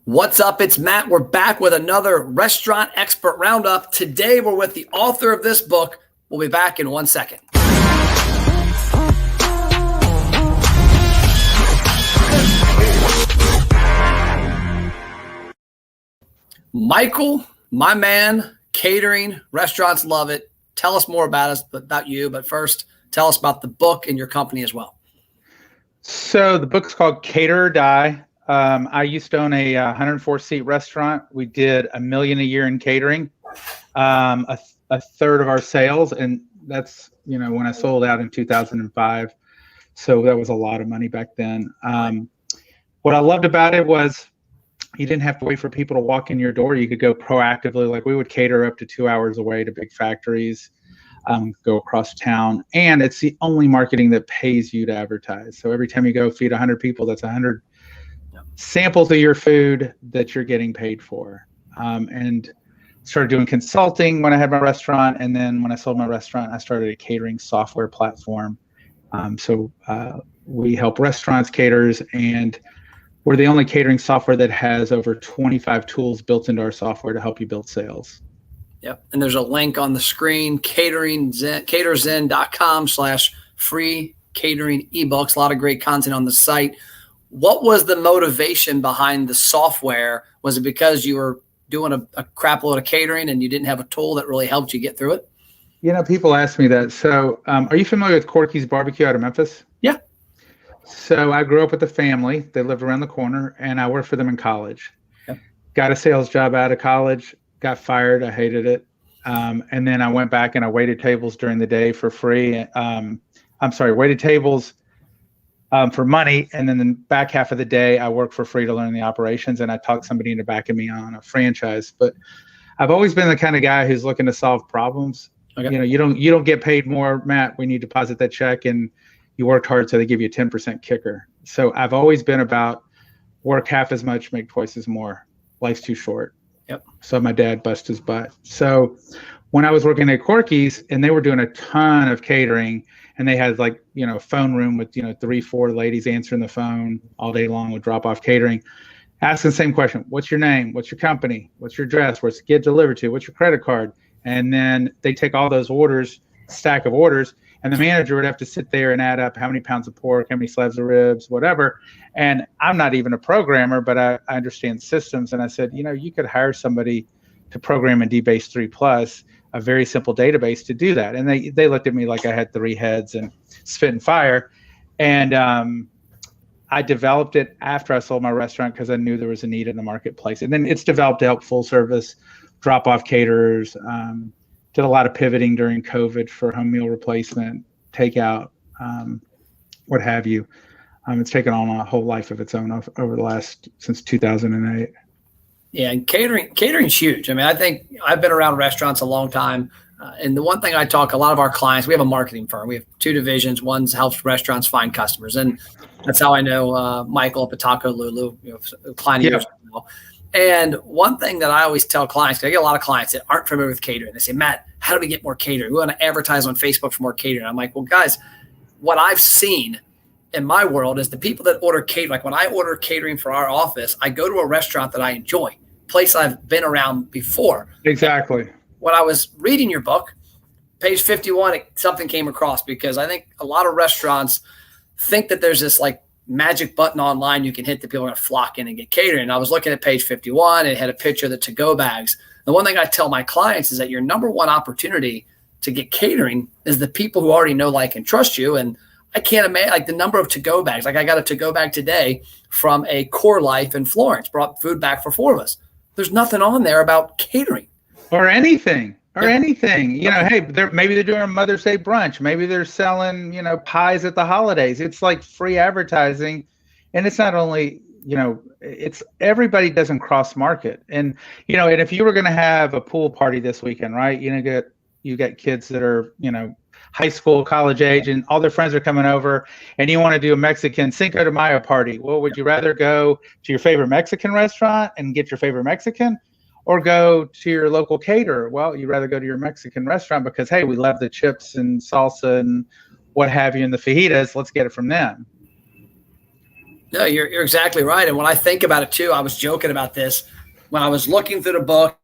What's up? It's Matt. We're back with another Restaurant Expert Roundup. Today, we're with the author of this book. We'll be back in 1 second. Michael, my man, catering, restaurants love it. Tell us more about you, but first, tell us about the book and your company as well. So the book's called Cater or Die. I used to own a 104-seat restaurant. We did $1 million a year in catering, a third of our sales, and that's when I sold out in 2005. So that was a lot of money back then. What I loved about it was you didn't have to wait for people to walk in your door. You could go proactively. Like we would cater up to 2 hours away to big factories, go across town, and it's the only marketing that pays you to advertise. So every time you go feed 100 people, that's 100 samples of your food that you're getting paid for. And started doing consulting when I had my restaurant. And then when I sold my restaurant, I started a catering software platform. So we help restaurants, caterers, and we're the only catering software that has over 25 tools built into our software to help you build sales. Yep. And there's a link on the screen, CaterZen.com/free catering ebooks. A lot of great content on the site. What was the motivation behind the software? Was it because you were doing a crap load of catering and you didn't have a tool that really helped you get through it? People ask me that. So are you familiar with Corky's Barbecue out of Memphis? Yeah. So I grew up with a family. They lived around the corner, and I worked for them in college. Okay. Got a sales job out of college, got fired. I hated it. And then I went back and I waited tables during the day for free. Waited tables for money. And then the back half of the day, I worked for free to learn the operations, and I talked somebody into backing me on a franchise. But I've always been the kind of guy who's looking to solve problems. Okay. You don't get paid more, Matt, when you deposit that check and you worked hard, so they give you a 10% kicker. So I've always been about work half as much, make twice as more. Life's too short. Yep. So my dad busted his butt. So when I was working at Corky's and they were doing a ton of catering, and they had a phone room with 3-4 ladies answering the phone all day long with drop off catering, asking the same question: what's your name? What's your company? What's your address? Where's it get delivered to? What's your credit card? And then they take all those orders, stack of orders, and the manager would have to sit there and add up how many pounds of pork, how many slabs of ribs, whatever. And I'm not even a programmer, but I understand systems. And I said, you could hire somebody to program in DBase 3+, a very simple database, to do that. And they looked at me like I had 3 heads and spit and fire. And I developed it after I sold my restaurant because I knew there was a need in the marketplace. And then it's developed to help full service drop-off caterers. Did a lot of pivoting during COVID for home meal replacement, takeout, what have you. It's taken on a whole life of its own over since 2008. Yeah, and catering's huge. I mean, I think I've been around restaurants a long time. And the one thing a lot of our clients, we have a marketing firm. We have 2 divisions. One helps restaurants find customers. And that's how I know Michael up at Taco Lulu, client years ago. And one thing that I always tell clients, because I get a lot of clients that aren't familiar with catering. They say, Matt, how do we get more catering? We want to advertise on Facebook for more catering. I'm like, well, guys, what I've seen in my world is the people that order catering. Like when I order catering for our office, I go to a restaurant that I enjoy, place I've been around before. Exactly. When I was reading your book, page 51, something came across, because I think a lot of restaurants think that there's this magic button online you can hit that people are going to flock in and get catering. And I was looking at page 51. It had a picture of the to-go bags. The one thing I tell my clients is that your number one opportunity to get catering is the people who already know, like, and trust you. And I can't imagine the number of to-go bags. I got a to-go bag today from a Core Life in Florence, brought food back for 4 of us. There's nothing on there about catering or anything. Anything, hey, maybe they're doing a Mother's Day brunch. Maybe they're selling, pies at the holidays. It's like free advertising. And it's not only, it's everybody doesn't cross market. And, and if you were going to have a pool party this weekend, right, you get kids that are, high school, college age, and all their friends are coming over, and you want to do a Mexican Cinco de Mayo party. Well, would you rather go to your favorite Mexican restaurant and get your favorite Mexican, or go to your local caterer? Well, you'd rather go to your Mexican restaurant because, hey, we love the chips and salsa and what have you and the fajitas. Let's get it from them. No, you're exactly right. And when I think about it too, I was joking about this when I was looking through the book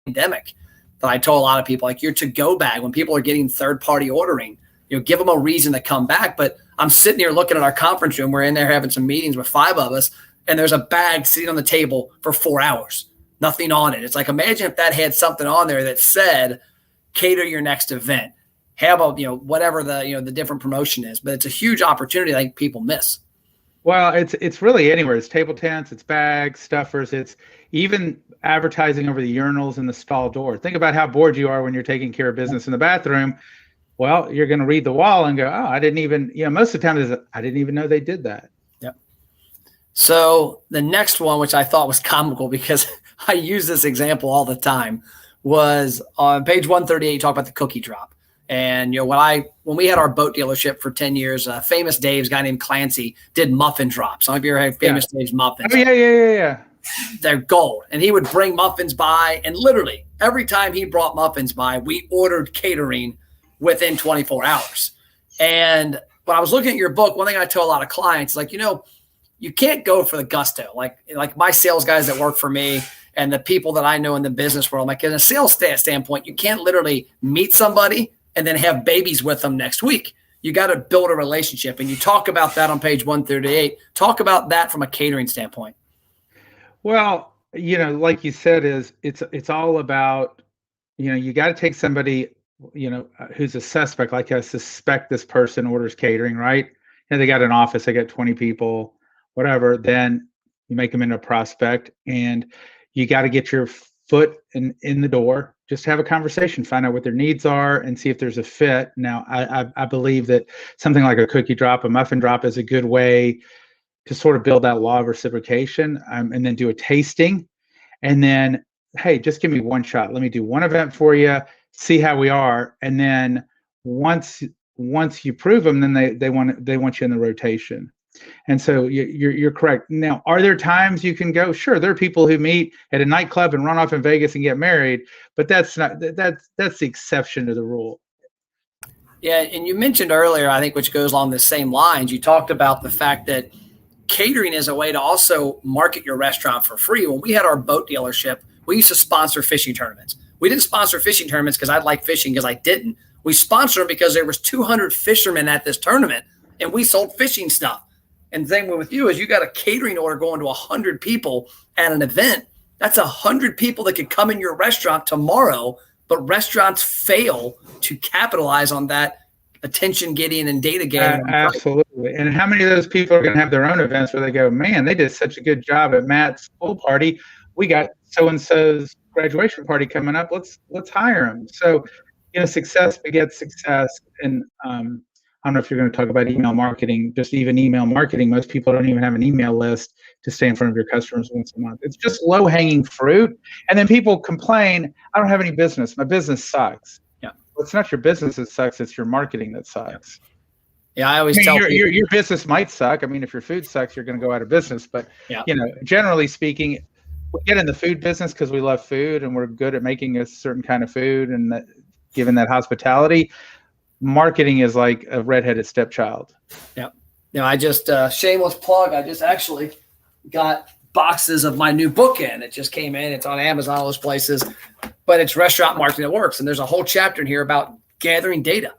pandemic that I told a lot of people, like your to-go bag, when people are getting third-party ordering, give them a reason to come back. But I'm sitting here looking at our conference room. We're in there having some meetings with 5 of us, and there's a bag sitting on the table for 4 hours, nothing on it. It's like, imagine if that had something on there that said, cater your next event. Have a, whatever the different promotion is, but it's a huge opportunity I think people miss. Well, it's really anywhere. It's table tents, it's bags, stuffers, it's even advertising over the urinals and the stall door. Think about how bored you are when you're taking care of business in the bathroom. Well, you're going to read the wall and go, oh, I didn't even, most of the time is I didn't even know they did that. Yep. So the next one, which I thought was comical because I use this example all the time, was on page 138, you talk about the cookie drop. And when we had our boat dealership for 10 years, Famous Dave's guy named Clancy did muffin drops. Some of you ever had Famous Dave's muffins. Oh, yeah. They're gold. And he would bring muffins by, and literally every time he brought muffins by, we ordered catering within 24 hours. And when I was looking at your book, one thing I tell a lot of clients, like, you can't go for the gusto. Like my sales guys that work for me and the people that I know in the business world, like in a sales standpoint, you can't literally meet somebody and then have babies with them next week. You got to build a relationship. And you talk about that on page 138. Talk about that from a catering standpoint. Well, like you said, it's all about, you got to take somebody, who's a suspect, like I suspect this person orders catering, right? And they got an office, they got 20 people, whatever. Then you make them into a prospect, and you got to get your foot in the door. Just have a conversation, find out what their needs are, and see if there's a fit. Now, I believe that something like a cookie drop, a muffin drop, is a good way to sort of build that law of reciprocation, and then do a tasting, and then, hey, just give me one shot. Let me do one event for you, see how we are, and then once you prove them, then they want you in the rotation. And so you're correct. Now, are there times you can go? Sure, there are people who meet at a nightclub and run off in Vegas and get married, but that's the exception to the rule. Yeah, and you mentioned earlier, I think, which goes along the same lines, you talked about the fact that catering is a way to also market your restaurant for free. When we had our boat dealership, we used to sponsor fishing tournaments. We didn't sponsor fishing tournaments because I like fishing, because I didn't. We sponsored them because there was 200 fishermen at this tournament, and we sold fishing stuff. And the thing with you is you got a catering order going to 100 people at an event. That's 100 people that could come in your restaurant tomorrow, but restaurants fail to capitalize on that attention getting and data getting. Absolutely. And how many of those people are going to have their own events where they go, man, they did such a good job at Matt's pool party. We got so-and-so's graduation party coming up. Let's hire them. So, success begets success. And I don't know if you're going to talk about email marketing, just even email marketing. Most people don't even have an email list to stay in front of your customers once a month. It's just low-hanging fruit. And then people complain, I don't have any business. My business sucks. Yeah. Well, it's not your business that sucks. It's your marketing that sucks. Yeah, I always tell people, your business might suck. I mean, if your food sucks, you're going to go out of business. But, generally speaking, we get in the food business because we love food and we're good at making a certain kind of food and giving that hospitality. Marketing is like a redheaded stepchild. Yeah. I just, shameless plug, I just actually got boxes of my new book in. It just came in. It's on Amazon, all those places. But it's Restaurant Marketing That Works. And there's a whole chapter in here about gathering data.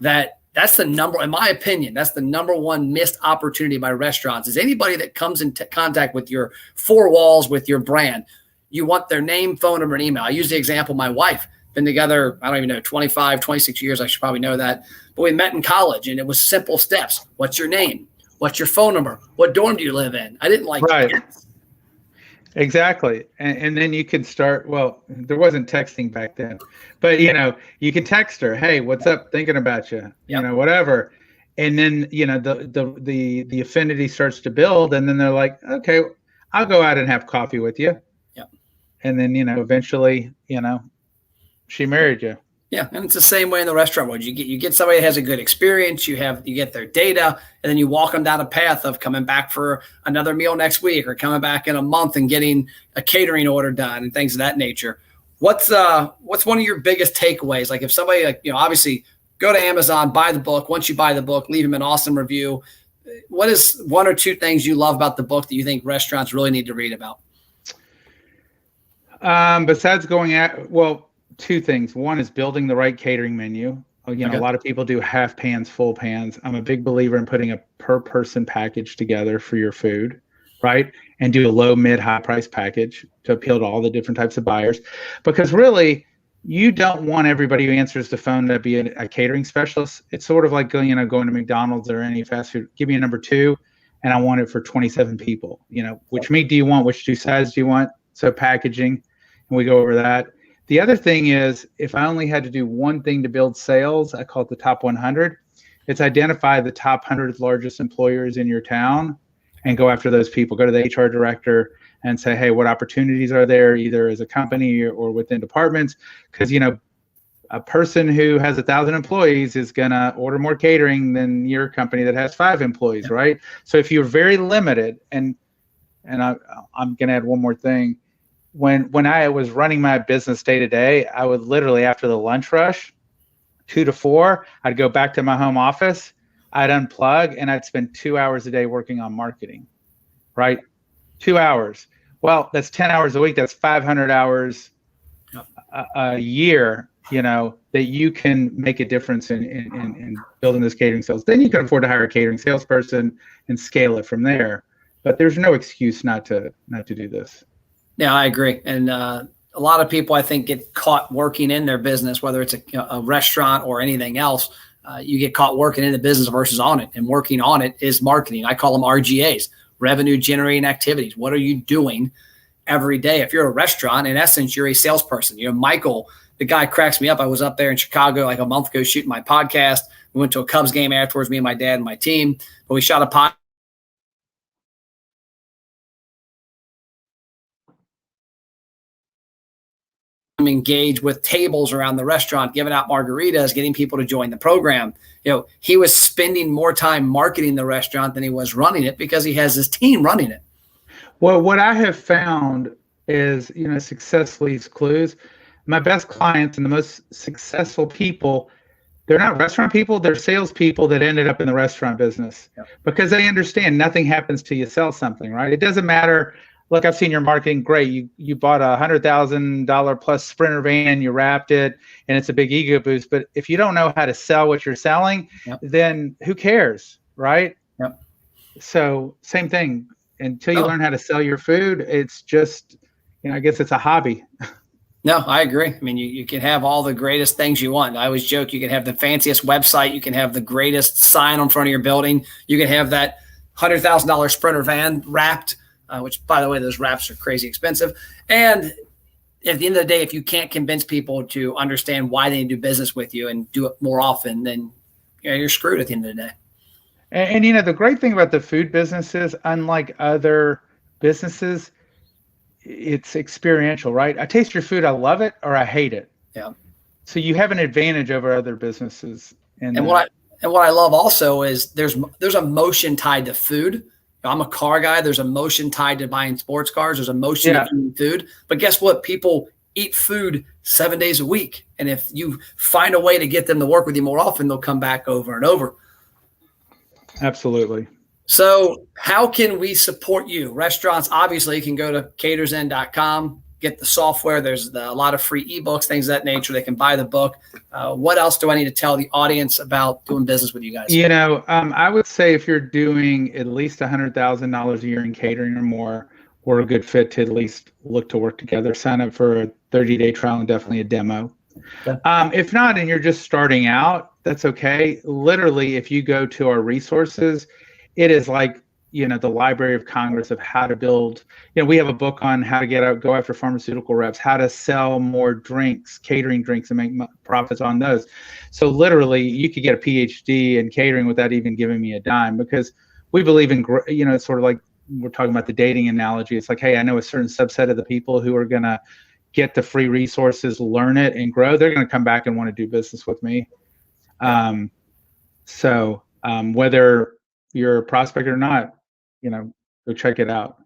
That's the number, in my opinion, that's the number one missed opportunity by restaurants, is anybody that comes into contact with your 4 walls, with your brand. You want their name, phone number, and email. I use the example, my wife. Been together, I don't even know, 25, 26 years. I should probably know that. But we met in college, and it was simple steps. What's your name? What's your phone number? What dorm do you live in? I didn't like that. Exactly. And then you could start, well, there wasn't texting back then. But, you could text her, hey, what's up? Thinking about you, whatever. And then, the affinity starts to build. And then they're like, okay, I'll go out and have coffee with you. Yeah. And then, eventually, she married you. Yeah, and it's the same way in the restaurant world. You get somebody that has a good experience. You get their data, and then you walk them down a path of coming back for another meal next week, or coming back in a month and getting a catering order done and things of that nature. What's one of your biggest takeaways? Like if somebody, like, obviously go to Amazon, buy the book. Once you buy the book, leave them an awesome review. What is one or two things you love about the book that you think restaurants really need to read about? Besides two things. One is building the right catering menu. A lot of people do half pans, full pans. I'm a big believer in putting a per person package together for your food, right? And do a low, mid, high price package to appeal to all the different types of buyers. Because really, you don't want everybody who answers the phone to be a catering specialist. It's sort of like going to McDonald's or any fast food. Give me a number two, and I want it for 27 people. Which meat do you want? Which two sides do you want? So packaging, and we go over that. The other thing is, if I only had to do one thing to build sales, I call it the top 100. It's identify the top 100 largest employers in your town and go after those people. Go to the HR director and say, hey, what opportunities are there, either as a company or within departments? Because, a person who has 1,000 employees is going to order more catering than your company that has 5 employees, right? So if you're very limited, and I'm going to add one more thing. When I was running my business day to day, I would literally, after the lunch rush, 2 to 4, I'd go back to my home office, I'd unplug, and I'd spend 2 hours a day working on marketing, right? 2 hours. Well, that's 10 hours a week. That's 500 hours a year, that you can make a difference in building this catering sales. Then you can afford to hire a catering salesperson and scale it from there. But there's no excuse not to do this. Yeah, I agree. And a lot of people, I think, get caught working in their business, whether it's a restaurant or anything else. You get caught working in the business versus on it. And working on it is marketing. I call them RGAs, revenue generating activities. What are you doing every day? If you're a restaurant, in essence, you're a salesperson. Michael, the guy, cracks me up. I was up there in Chicago like a month ago shooting my podcast. We went to a Cubs game afterwards, me and my dad and my team. But we shot a podcast. Engage with tables around the restaurant, giving out margaritas, getting people to join the program. He was spending more time marketing the restaurant than he was running it because he has his team running it. Well, what I have found is, success leaves clues. My best clients and the most successful people, they're not restaurant people, they're salespeople that ended up in the restaurant business because they understand nothing happens till you sell something, right? It doesn't matter. Look, I've seen your marketing. Great. You bought a $100,000 plus Sprinter van, you wrapped it, and it's a big ego boost. But if you don't know how to sell what you're selling, then who cares, right? Yep. So same thing. Until you learn how to sell your food, it's just, I guess it's a hobby. No, I agree. I mean, you can have all the greatest things you want. I always joke, you can have the fanciest website. You can have the greatest sign on front of your building. You can have that $100,000 Sprinter van wrapped, which, by the way, those wraps are crazy expensive. And at the end of the day, if you can't convince people to understand why they do business with you and do it more often, then you're screwed at the end of the day. And the great thing about the food business is, unlike other businesses, it's experiential, right? I taste your food, I love it, or I hate it. Yeah. So you have an advantage over other businesses. And what I love also is there's emotion tied to food. I'm a car guy. There's emotion tied to buying sports cars. There's emotion to eating food. But guess what? People eat food 7 days a week. And if you find a way to get them to work with you more often, they'll come back over and over. Absolutely. So how can we support you? Restaurants, obviously, you can go to CaterZen.com, get the software. There's a lot of free ebooks, things of that nature. They can buy the book. What else do I need to tell the audience about doing business with you guys? I would say if you're doing at least $100,000 a year in catering or more, we're a good fit to at least look to work together. Sign up for a 30-day trial and definitely a demo. Okay. If not, and you're just starting out, that's okay. Literally, if you go to our resources, it is like, the Library of Congress of how to build. We have a book on how to go after pharmaceutical reps, how to sell more drinks, catering drinks, and make profits on those. So literally, you could get a PhD in catering without even giving me a dime, because we believe in, it's sort of like we're talking about the dating analogy. It's like, hey, I know a certain subset of the people who are going to get the free resources, learn it, and grow. They're going to come back and want to do business with me. So whether you're a prospect or not, go check it out.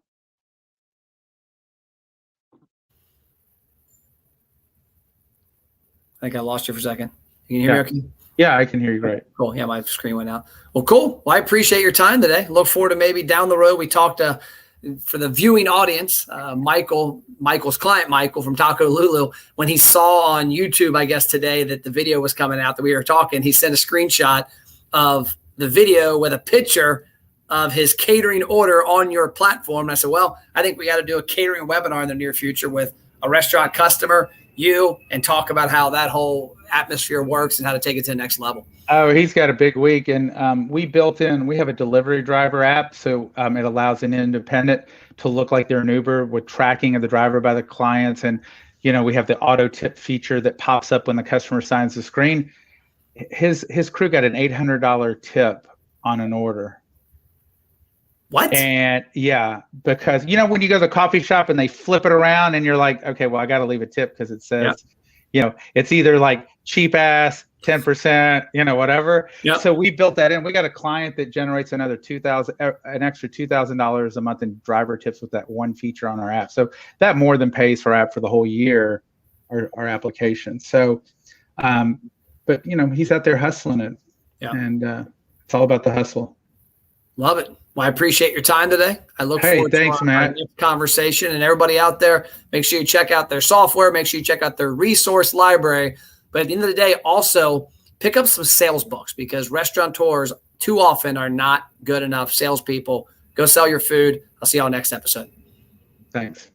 think I lost you for a second. Can you hear me okay? Yeah, I can hear you great. Cool. Yeah, my screen went out. Well, cool. Well, I appreciate your time today. Look forward to maybe down the road. We talked to, for the viewing audience, Michael's client, Michael from Taco Lulu, when he saw on YouTube, I guess today, that the video was coming out that we were talking, he sent a screenshot of the video with a picture of his catering order on your platform. And I said, well, I think we got to do a catering webinar in the near future with a restaurant customer, you, and talk about how that whole atmosphere works and how to take it to the next level. Oh, he's got a big week. And we have a delivery driver app. So it allows an independent to look like they're an Uber with tracking of the driver by the clients. And, we have the auto tip feature that pops up when the customer signs the screen. His crew got an $800 tip on an order. What? And yeah, because when you go to the coffee shop and they flip it around and you're like, okay, well, I got to leave a tip because it says, it's either like cheap ass, 10%, whatever. Yep. So we built that in. We got a client that generates an extra $2,000 a month in driver tips with that one feature on our app. So that more than pays for our app for the whole year, our application. So, but he's out there hustling it, and it's all about the hustle. Love it. Well, I appreciate your time today. I look forward to our next conversation. And everybody out there, make sure you check out their software. Make sure you check out their resource library. But at the end of the day, also pick up some sales books, because restaurateurs too often are not good enough salespeople. Go sell your food. I'll see y'all next episode. Thanks.